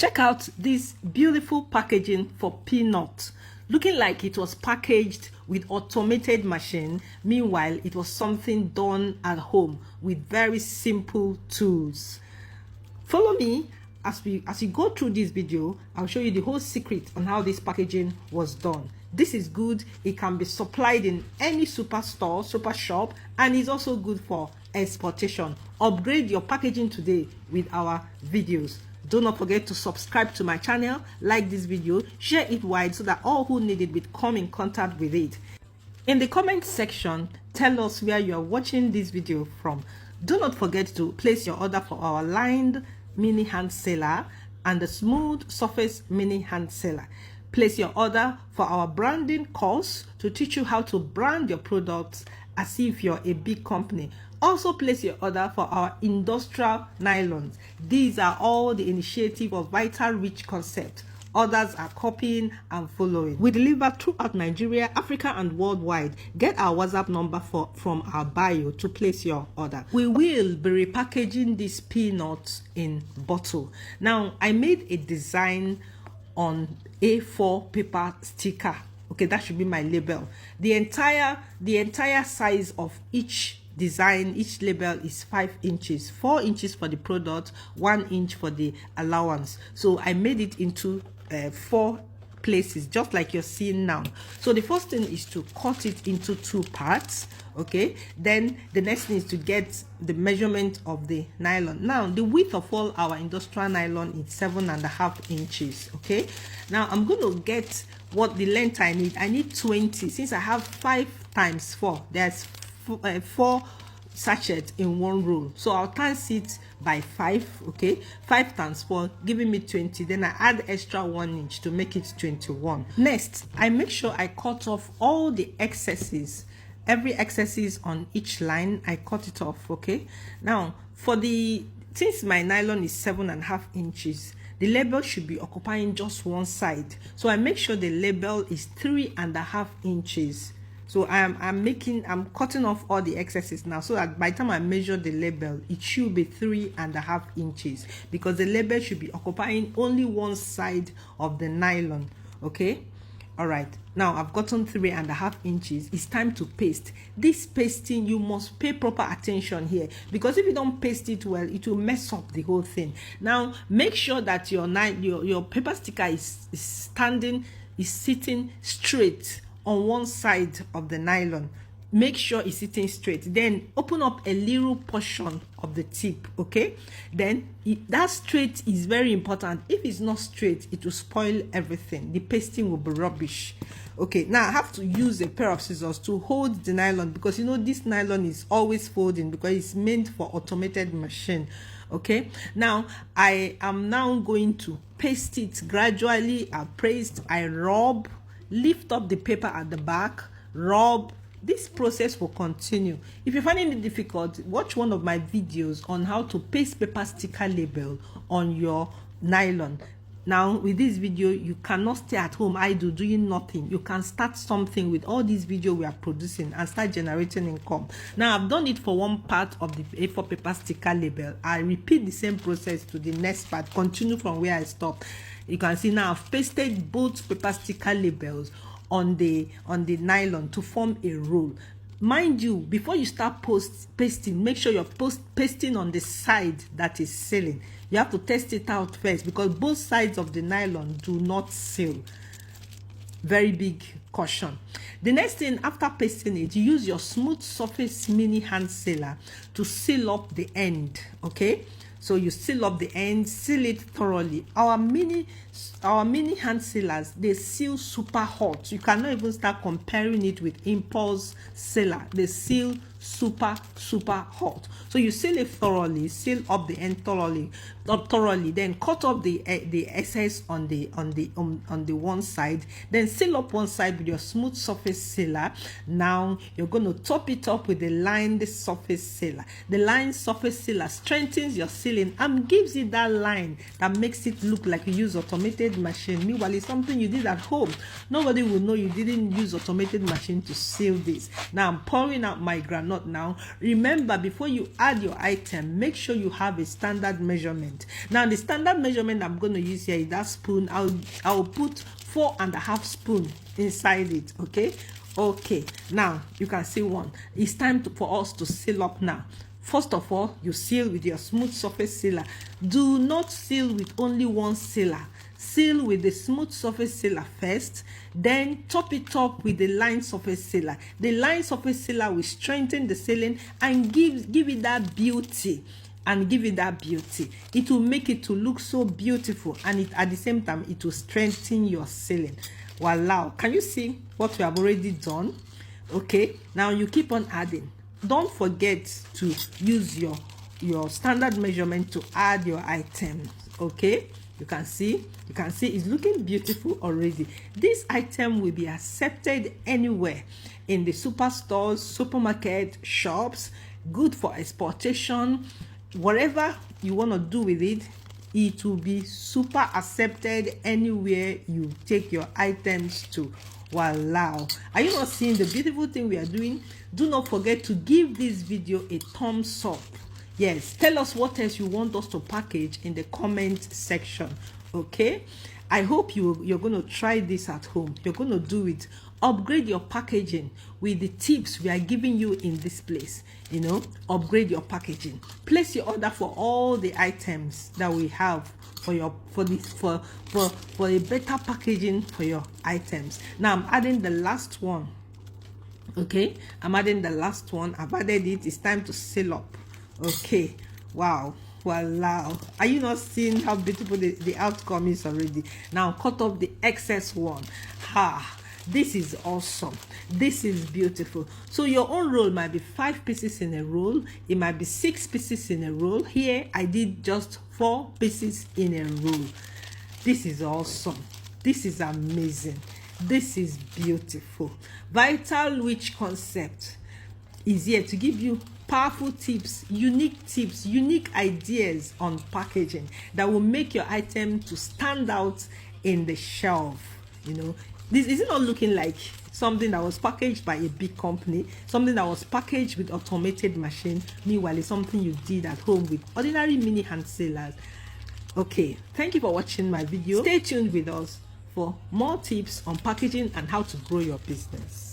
Check out this beautiful packaging for peanut, looking like it was packaged with automated machine. Meanwhile, it was something done at home with very simple tools. Follow me as you go through this video. I'll show you the whole secret on how this packaging was done. This is good. It can be supplied in any superstore, super shop, and it's also good for exportation. Upgrade your packaging today with our videos. Do not forget to subscribe to my channel, like this video, share it wide so that all who need it will come in contact with it. In the comment section, tell us where you are watching this video from. Do not forget to place your order for our lined mini hand sealer and the smooth surface mini hand sealer. Place your order for our branding course to teach you how to brand your products as if you're a big company. Also place your order for our industrial nylons. These are all the initiative of vitalrichconcept. Others are copying and following. We deliver throughout Nigeria, Africa, and worldwide. Get our WhatsApp number from our bio to place your order. We will be repackaging these peanuts in bottle. Now, I made a design on A4 paper sticker. Okay, that should be my label. The entire size of each design, each label is 5 inches, 4 inches for the product, 1 inch for the allowance. So I made it into 4 places, just like you're seeing now. So the first thing is to cut it into 2 parts. Okay, then the next thing is to get the measurement of the nylon. Now the width of all our industrial nylon is 7.5 inches. Okay, now I'm going to get what the length I need. I need 20. Since I have 5 times 4, there's 4 sachets in one roll, so I'll times it by 5. Okay, 5 times 4 giving me 20. Then I add extra 1 inch to make it 21. Next, I make sure I cut off all the excesses. Every excesses on each line, I cut it off. Okay, now since my nylon is 7.5 inches, the label should be occupying just one side, so I make sure the label is 3.5 inches. So I'm cutting off all the excesses now, so that by the time I measure the label, it should be 3.5 inches, because the label should be occupying only one side of the nylon. Okay, all right, now I've gotten 3.5 inches. It's time to paste. This pasting, you must pay proper attention here, because if you don't paste it well, it will mess up the whole thing. Now make sure that your paper sticker is sitting straight on one side of the nylon. Make sure it's sitting straight. Then open up a little portion of the tip. Okay, then that straight is very important. If it's not straight, it will spoil everything. The pasting will be rubbish. Okay, now I have to use a pair of scissors to hold the nylon, because you know this nylon is always folding because it's meant for automated machine. Okay, now I am now going to paste it gradually. I paste, I rub, lift up the paper at the back, rub. This process will continue. If you're finding it difficult, watch one of my videos on how to paste paper sticker label on your nylon. Now with this video, you cannot stay at home idle doing nothing. You can start something with all these videos we are producing and start generating income. Now I've done it for one part of the A4 paper sticker label. I repeat the same process to the next part, continue from where I stopped. You can see now I've pasted both paper sticker labels on the nylon to form a roll. Mind you, before you start pasting, make sure you're pasting on the side that is sealing. You have to test it out first, because both sides of the nylon do not seal. Very big caution. The next thing, after pasting it, you use your smooth surface mini hand sealer to seal up the end. Okay, so you seal up the end, seal it thoroughly. Our mini hand sealers, they seal super hot. You cannot even start comparing it with impulse sealer. They seal super hot. So you seal it thoroughly, seal up the end thoroughly, then cut off the excess on the one side, then seal up one side with your smooth surface sealer. Now you're going to top it up with the lined surface sealer. The lined surface sealer strengthens your sealing and gives it that line that makes it look like you use automated machine. Meanwhile, it's something you did at home. Nobody will know you didn't use automated machine to seal this. Now I'm pouring out my granule not now, remember, before you add your item, make sure you have a standard measurement. Now the standard measurement I'm going to use here is that spoon. I'll put 4.5 spoons inside it. Okay, now you can see one. It's time for us to seal up now. First of all, you seal with your smooth surface sealer. Do not seal with only one sealer. Seal with the smooth surface sealer first, then top it up with the line surface sealer. The line surface sealer will strengthen the sealing and give it that beauty. It will make it to look so beautiful, and at the same time it will strengthen your sealing. Voila! Can you see what we have already done? Okay, now you keep on adding. Don't forget to use your standard measurement to add your items. Okay, you can see it's looking beautiful already. This item will be accepted anywhere, in the superstores, supermarket, shops, good for exportation. Whatever you want to do with it, it will be super accepted anywhere you take your items to. Wow! Are you not seeing the beautiful thing we are doing? Do not forget to give this video a thumbs up. Yes, tell us what else you want us to package in the comment section. Okay, I hope you're going to try this at home. You're going to do it. Upgrade your packaging with the tips we are giving you in this place. Upgrade your packaging. Place your order for all the items that we have for a better packaging for your items. Now I'm adding the last one. Okay, I'm adding the last one. I've added it. It's time to seal up. Okay, wow. Voila! Are you not seeing how beautiful the outcome is already? Now cut off the excess one. This is awesome. This is beautiful. So your own roll might be 5 pieces in a roll. It might be 6 pieces in a roll. Here I did just 4 pieces in a roll. This is awesome. This is amazing. This is beautiful. Vital Rich Concept is here to give you powerful tips, unique ideas on packaging that will make your item to stand out in the shelf. This is not looking like something that was packaged by a big company, something that was packaged with automated machine. Meanwhile, it's something you did at home with ordinary mini hand sealers. Okay, thank you for watching my video. Stay tuned with us for more tips on packaging and how to grow your business.